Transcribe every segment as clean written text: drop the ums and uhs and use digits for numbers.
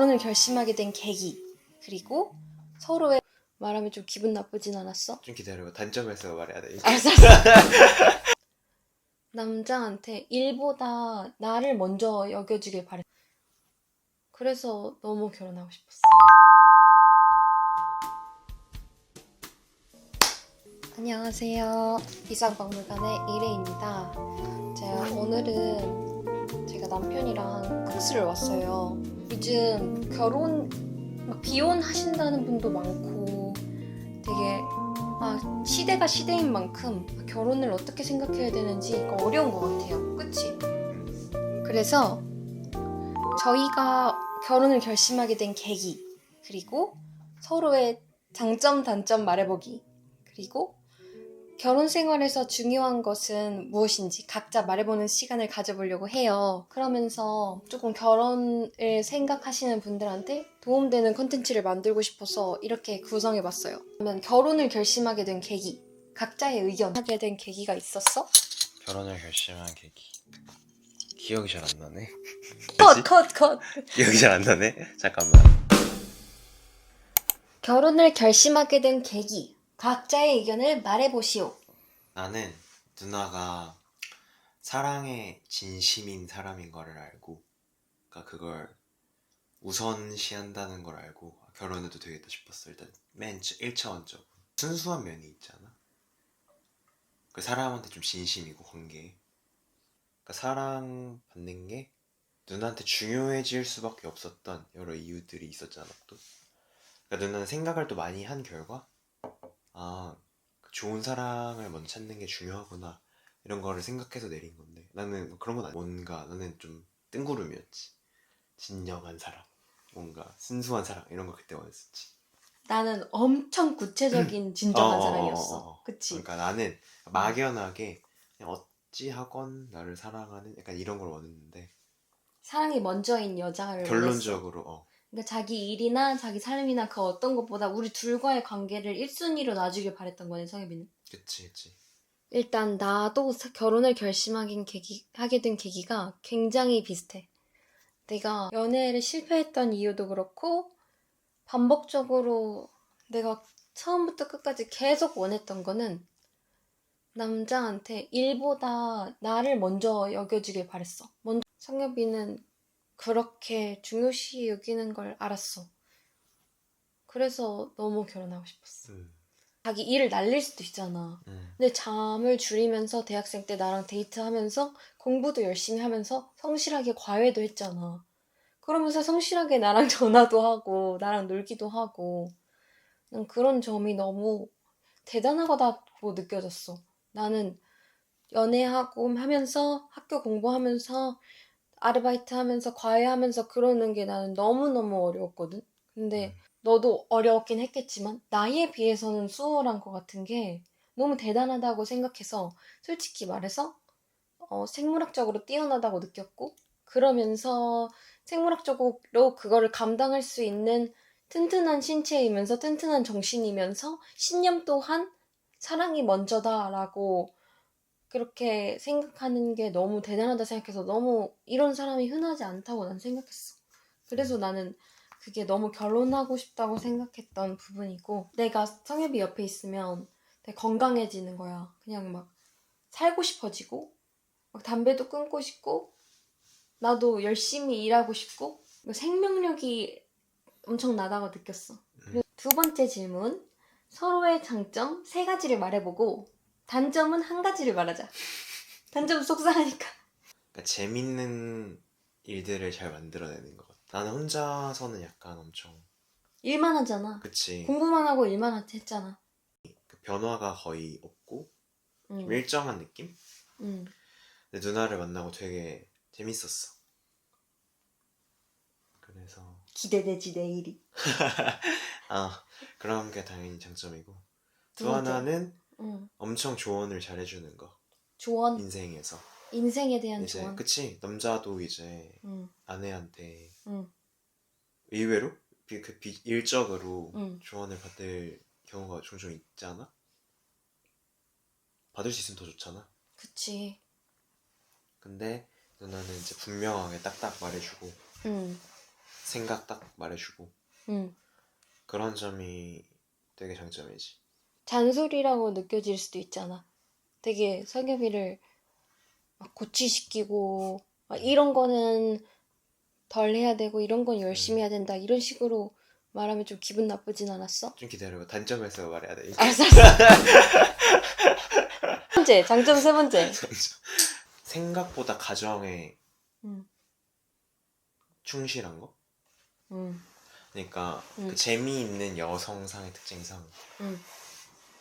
결혼을 결심하게 된 계기, 그리고 서로의 말하면 좀 기분 나쁘진 않았어? 좀 기다려봐. 단점에서 말해야 돼. 알았어. 남자한테 일보다 나를 먼저 여겨주길 바랬어. 그래서 너무 결혼하고 싶었어. 안녕하세요. 이상박물관의 이래입니다. 오늘은 제가 남편이랑 극수를 왔어요. 요즘 결혼 비혼하신다는 분도 많고 되게 시대가 시대인 만큼 결혼을 어떻게 생각해야 되는지 어려운 것 같아요. 그치? 그래서 저희가 결혼을 결심하게 된 계기, 그리고 서로의 장점, 단점 말해보기, 그리고 결혼 생활에서 중요한 것은 무엇인지 각자 말해보는 시간을 가져보려고 해요. 그러면서 조금 결혼을 생각하시는 분들한테 도움되는 컨텐츠를 만들고 싶어서 이렇게 구성해봤어요. 그러면 결혼을 결심하게 된 계기, 각자의 의견 하게 된 계기가 있었어? 결혼을 결심한 계기. 기억이 잘 안 나네. 컷! 기억이 잘 안 나네. 잠깐만. 결혼을 결심하게 된 계기, 각자의 의견을 말해보시오. 나는 누나가 사랑에 진심인 사람인 거를 알고, 그러니까 그걸 우선시한다는 걸 알고 결혼해도 되겠다 싶었어. 일단 맨 1차원적으로 순수한 면이 있잖아. 그 사람한테 좀 진심이고 관계에. 그러니까 사랑받는 게 누나한테 중요해질 수밖에 없었던 여러 이유들이 있었잖아. 또 그러니까 누나는 생각을 또 많이 한 결과 그 좋은 사랑을 먼저 찾는 게 중요하구나 이런 거를 생각해서 내린 건데, 나는 그런 건 아니야. 뭔가 나는 좀 뜬구름이었지. 진정한 사랑, 뭔가 순수한 사랑 이런 거 그때 원했었지. 나는 엄청 구체적인 진정한 사랑이었어. 그치? 그러니까 나는 막연하게 그냥 어찌하건 나를 사랑하는 약간 이런 걸 원했는데, 사랑이 먼저인 여자를 원했어. 결론적으로 그러니까 자기 일이나 자기 삶이나 그 어떤 것보다 우리 둘과의 관계를 1순위로 놔주길 바랬던 거네, 성엽이는. 그치. 일단 나도 결혼을 하게 된 계기가 굉장히 비슷해. 내가 연애를 실패했던 이유도 그렇고 반복적으로 내가 처음부터 끝까지 계속 원했던 거는 남자한테 일보다 나를 먼저 여겨주길 바랬어. 성엽이는 그렇게 중요시 여기는 걸 알았어. 그래서 너무 결혼하고 싶었어. 자기 일을 날릴 수도 있잖아. 근데 잠을 줄이면서 대학생 때 나랑 데이트하면서 공부도 열심히 하면서 성실하게 과외도 했잖아. 그러면서 성실하게 나랑 전화도 하고 나랑 놀기도 하고, 난 그런 점이 너무 대단하다고 느껴졌어. 나는 연애하고 하면서 학교 공부하면서 아르바이트 하면서 과외하면서 그러는 게 나는 너무너무 어려웠거든. 근데 너도 어려웠긴 했겠지만 나이에 비해서는 수월한 것 같은 게 너무 대단하다고 생각해서, 솔직히 말해서 생물학적으로 뛰어나다고 느꼈고, 그러면서 생물학적으로 그거를 감당할 수 있는 튼튼한 신체이면서 튼튼한 정신이면서 신념 또한 사랑이 먼저다라고 그렇게 생각하는 게 너무 대단하다 생각해서 너무 이런 사람이 흔하지 않다고 난 생각했어. 그래서 나는 그게 너무 결혼하고 싶다고 생각했던 부분이고, 내가 성엽이 옆에 있으면 되게 건강해지는 거야. 그냥 막 살고 싶어지고 막 담배도 끊고 싶고 나도 열심히 일하고 싶고 생명력이 엄청나다고 느꼈어. 그리고 두 번째 질문, 서로의 장점 3가지를 말해보고 단점은 1가지를 말하자. 단점 속상하니까. 그러니까 재밌는 일들을 잘 만들어내는 것 같아. 나는 혼자서는 약간 엄청 일만 하잖아. 그치. 공부만 하고 일만 했잖아. 그 변화가 거의 없고 좀 응. 일정한 느낌? 응. 근데 누나를 만나고 되게 재밌었어. 그래서 기대되지 내일이. 그런 게 당연히 장점이고, 두 또 번째. 하나는 응. 엄청 조언을 잘해주는 거. 조언. 인생에서 인생에 대한 이제 조언. 그치, 남자도 이제 응. 아내한테 응. 의외로 일적으로 응. 조언을 받을 경우가 종종 있잖아. 받을 수 있으면 더 좋잖아. 그치. 근데 누나는 이제 분명하게 딱딱 말해주고, 응. 생각 딱 말해주고 응. 그런 점이 되게 장점이지. 잔소리라고 느껴질 수도 있잖아. 되게 성엽이를 막 고치시키고 막 이런 거는 덜 해야 되고 이런 건 열심히 해야 된다 이런 식으로 말하면 좀 기분 나쁘진 않았어? 좀 기다려봐. 단점에서 말해야 돼. 알았어, 알았어. 세 번째, 장점 세 번째. 생각보다 가정에 응, 충실한 거? 응, 그러니까 응. 그 재미있는 여성상의 특징상 응.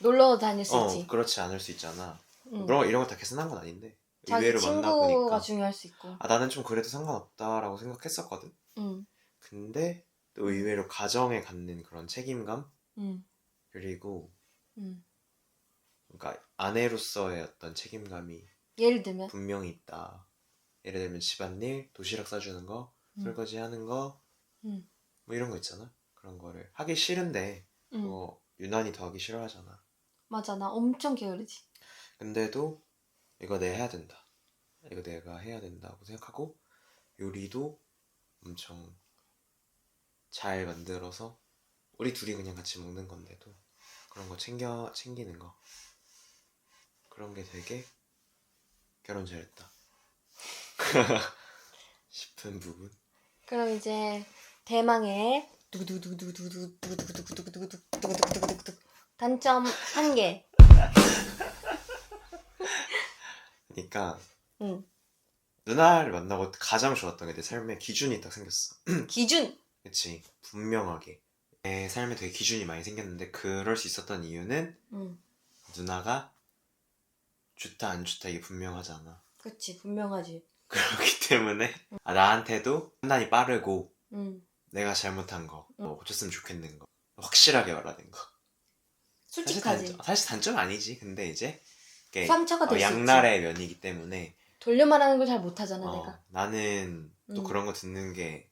놀러 다닐 수 있지. 그렇지 않을 수 있잖아. 응. 물론 이런 거 다 개선한 건 아닌데 자기 의외로 친구가 만나보니까 중요할 수 있고. 나는 좀 그래도 상관없다라고 생각했었거든. 응, 근데 또 의외로 가정에 갖는 그런 책임감 응, 그리고 응. 그러니까 아내로서의 어떤 책임감이 예를 들면, 분명히 있다. 예를 들면 집안일, 도시락 싸주는 거, 설거지 하는 거, 응, 뭐 이런 거 있잖아. 그런 거를 하기 싫은데 응. 그거 유난히 더 하기 싫어하잖아. 맞아, 나 엄청 게으르지. 근데도 이거 내가 해야 된다. 이거 내가 해야 된다고 생각하고 요리도 엄청 잘 만들어서 우리 둘이 그냥 같이 먹는 건데도 그런 거 챙기는 거 그런 게 되게 결혼 잘했다 싶은 부분. 그럼 이제 대망의 두구두구두구두구두구두구두구두구두구두구두구두구두구두구두구 단점 한 개. 그러니까 응. 누나를 만나고 가장 좋았던 게 내 삶에 기준이 딱 생겼어. 기준. 그치, 분명하게 내 삶에 되게 기준이 많이 생겼는데 그럴 수 있었던 이유는 응. 누나가 좋다 안 좋다 이게 분명하잖아. 그치, 분명하지. 그렇기 때문에 나한테도 판단이 빠르고 응. 내가 잘못한 거, 응. 뭐 고쳤으면 좋겠는 거 확실하게 말하는 거. 솔직하지. 사실 단점 아니지. 근데 이제 이게 상처가 될 수 있지. 양날의 면이기 때문에 돌려 말하는 걸 잘 못하잖아, 내가. 나는 또 응. 그런 거 듣는 게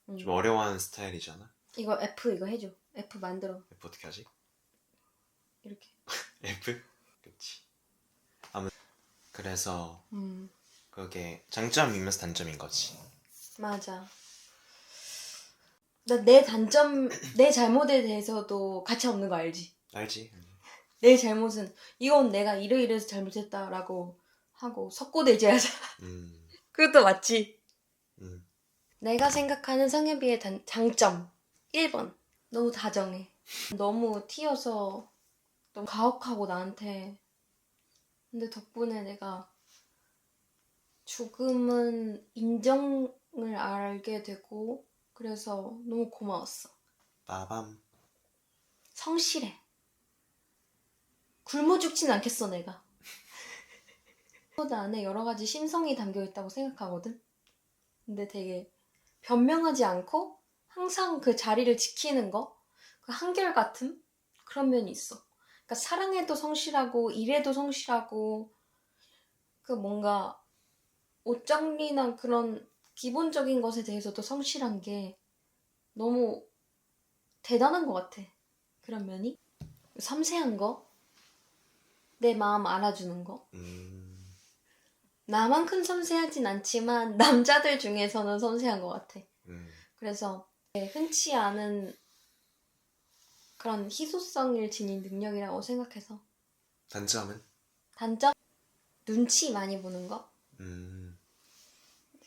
좀 응. 어려워하는 스타일이잖아. 이거 F 이거 해줘. F 만들어. F 어떻게 하지? 이렇게. F? 그치. 그래서 음. 그게 장점이면서 단점인 거지. 맞아. 나 내 단점, 내 잘못에 대해서도 가차 없는 거 알지? 알지? 내 잘못은 이건 내가 이래서 잘못했다라고 하고 석고대죄하잖아. 음, 그것도 맞지? 음, 내가 생각하는 성엽이의 장점 1번 너무 다정해. 너무 튀어서 너무 가혹하고 나한테. 근데 덕분에 내가 조금은 인정을 알게 되고 그래서 너무 고마웠어. 빠밤. 성실해. 굶어 죽진 않겠어 내가. 그 안에 여러 가지 심성이 담겨 있다고 생각하거든. 근데 되게 변명하지 않고 항상 그 자리를 지키는 거, 그 한결같음 그런 면이 있어. 그러니까 사랑해도 성실하고 일해도 성실하고 그 뭔가 옷 정리나 그런 기본적인 것에 대해서도 성실한 게 너무 대단한 것 같아. 그런 면이 섬세한 거, 내 마음 알아주는 거. 나만큼 섬세하진 않지만 남자들 중에서는 섬세한 것 같아. 그래서 흔치 않은 그런 희소성을 지닌 능력이라고 생각해서. 단점은? 단점? 눈치 많이 보는 거? 음,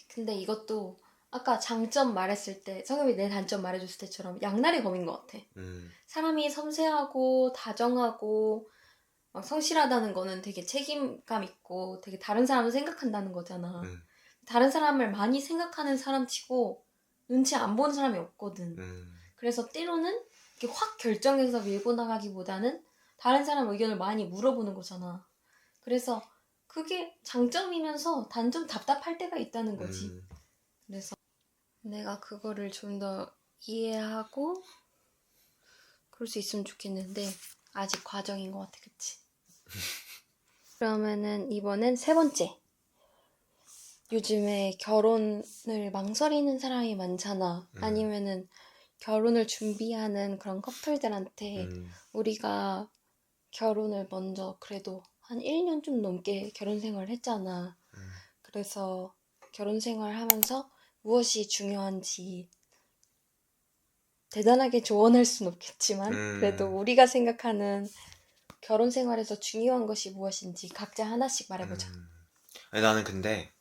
근데 이것도 아까 장점 말했을 때 성엽이 내 단점 말해줬을 때처럼 양날의 검인 것 같아. 사람이 섬세하고 다정하고 막 성실하다는 거는 되게 책임감 있고 되게 다른 사람을 생각한다는 거잖아. 다른 사람을 많이 생각하는 사람 치고 눈치 안 보는 사람이 없거든. 그래서 때로는 이렇게 확 결정해서 밀고 나가기보다는 다른 사람 의견을 많이 물어보는 거잖아. 그래서 그게 장점이면서 단점 답답할 때가 있다는 거지. 그래서 내가 그거를 좀 더 이해하고 그럴 수 있으면 좋겠는데 아직 과정인 것 같아. 그치? 그러면은 이번엔 세 번째. 요즘에 결혼을 망설이는 사람이 많잖아. 아니면은 결혼을 준비하는 그런 커플들한테 우리가 결혼을 먼저 그래도 한 1년 좀 넘게 결혼 생활을 했잖아. 그래서 결혼 생활을 하면서 무엇이 중요한지 대단하게 조언할 순 없겠지만 그래도 우리가 생각하는 결혼 생활에서 중요한 것이 무엇인지 각자 하나씩 말해보자. 아니, 나는 근데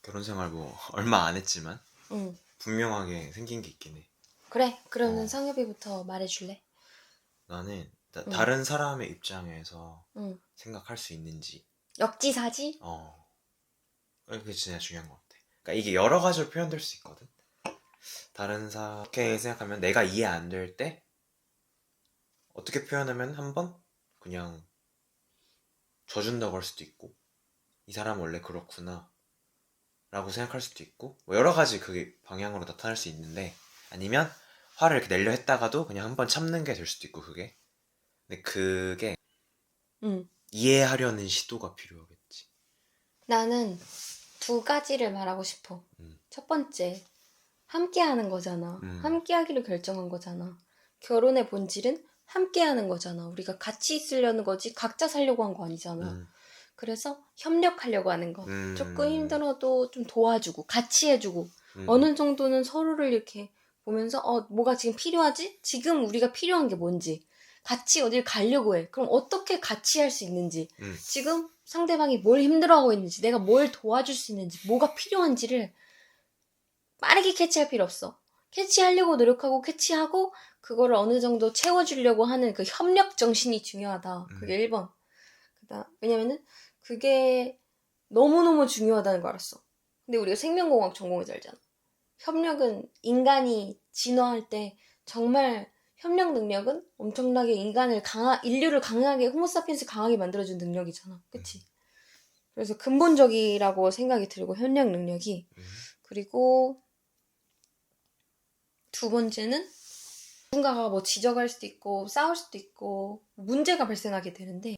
결혼 생활 뭐 얼마 안 했지만 응. 분명하게 생긴 게 있긴 해. 그래. 그러면 상엽이부터 말해줄래? 나는 응. 다른 사람의 입장에서 응. 생각할 수 있는지. 역지사지? 그게 진짜 중요한 것 같아. 그러니까 이게 여러 가지로 표현될 수 있거든. 다른 사람 어떻게 생각하면 내가 이해 안 될 때 어떻게 표현하면 한번 그냥 져준다고 할 수도 있고, 이 사람 원래 그렇구나 라고 생각할 수도 있고, 뭐 여러 가지 그게 방향으로 나타날 수 있는데, 아니면 화를 이렇게 내려 했다가도 그냥 한번 참는 게 될 수도 있고, 그게. 근데 그게 응. 이해하려는 시도가 필요하겠지. 나는 두 가지를 말하고 싶어. 첫 번째, 함께 하는 거잖아. 함께 하기로 결정한 거잖아. 결혼의 본질은 함께 하는 거잖아. 우리가 같이 있으려는 거지 각자 살려고 한 거 아니잖아. 그래서 협력하려고 하는 거. 조금 힘들어도 좀 도와주고 같이 해주고 어느 정도는 서로를 이렇게 보면서 뭐가 지금 필요하지? 지금 우리가 필요한 게 뭔지 같이 어딜 가려고 해. 그럼 어떻게 같이 할 수 있는지 지금 상대방이 뭘 힘들어하고 있는지 내가 뭘 도와줄 수 있는지 뭐가 필요한지를 빠르게 캐치할 필요 없어. 캐치하려고 노력하고 캐치하고 그거를 어느 정도 채워주려고 하는 그 협력 정신이 중요하다. 그게 1번. 왜냐면은 그게 너무너무 중요하다는 걸 알았어. 근데 우리가 생명공학 전공에서 알잖아. 협력은 인간이 진화할 때 정말 협력 능력은 엄청나게 인류를 강하게, 호모사피엔스 강하게 만들어준 능력이잖아. 그치? 그래서 근본적이라고 생각이 들고, 협력 능력이. 그리고 두 번째는 누군가가 뭐 지적할 수도 있고, 싸울 수도 있고, 문제가 발생하게 되는데,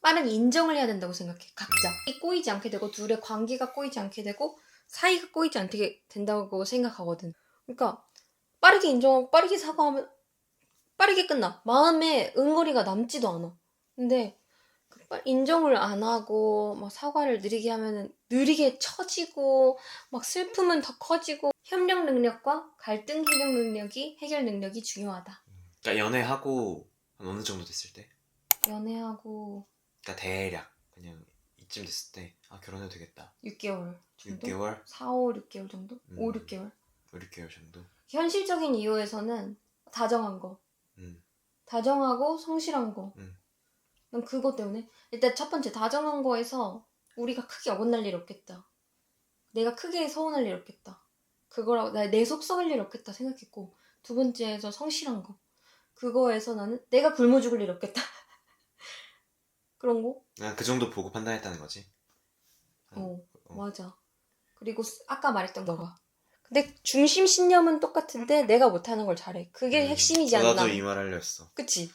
빠른 인정을 해야 된다고 생각해. 각자. 꼬이지 않게 되고, 둘의 관계가 꼬이지 않게 되고, 사이가 꼬이지 않게 된다고 생각하거든. 그러니까 빠르게 인정하고 빠르게 사과하면 빠르게 끝나. 마음에 응어리가 남지도 않아. 근데 인정을 안 하고 막 사과를 느리게 하면은 느리게 처지고 막 슬픔은 더 커지고 협력 능력과 갈등 해결 능력이 중요하다. 그러니까 연애하고 한 어느 정도 됐을 때? 연애하고 그러니까 대략 그냥 이쯤 됐을 때 결혼해도 되겠다. 6개월 정도? 6개월? 4, 5, 6개월 정도? 5, 6개월? 5, 6개월 정도? 현실적인 이유에서는 다정한 거. 다정하고 성실한 거. 난 그것 때문에 일단 첫 번째 다정한 거에서 우리가 크게 어긋날 일 없겠다. 내가 크게 서운할 일 없겠다. 그거라고 내 속 썩을 일 없겠다 생각했고, 두 번째에서 성실한 거. 그거에서 나는 내가 굶어 죽을 일 없겠다. 그런 거? 그 정도 보고 판단했다는 거지? 맞아. 그리고 아까 말했던 거가. 근데 중심 신념은 똑같은데 내가 못하는 걸 잘해. 그게 핵심이지 않나. 나도 이 말 하려 했어. 그치?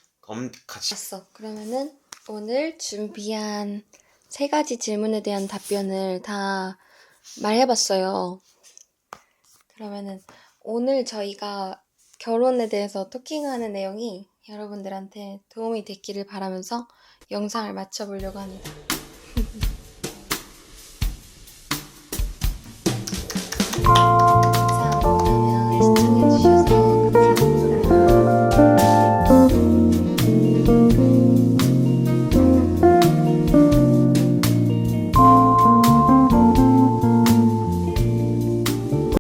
같이. 알았어. 그러면은 오늘 준비한 3가지 질문에 대한 답변을 다 말해봤어요. 그러면은 오늘 저희가 결혼에 대해서 토킹하는 내용이 여러분들한테 도움이 됐기를 바라면서 영상을 마쳐보려고 합니다.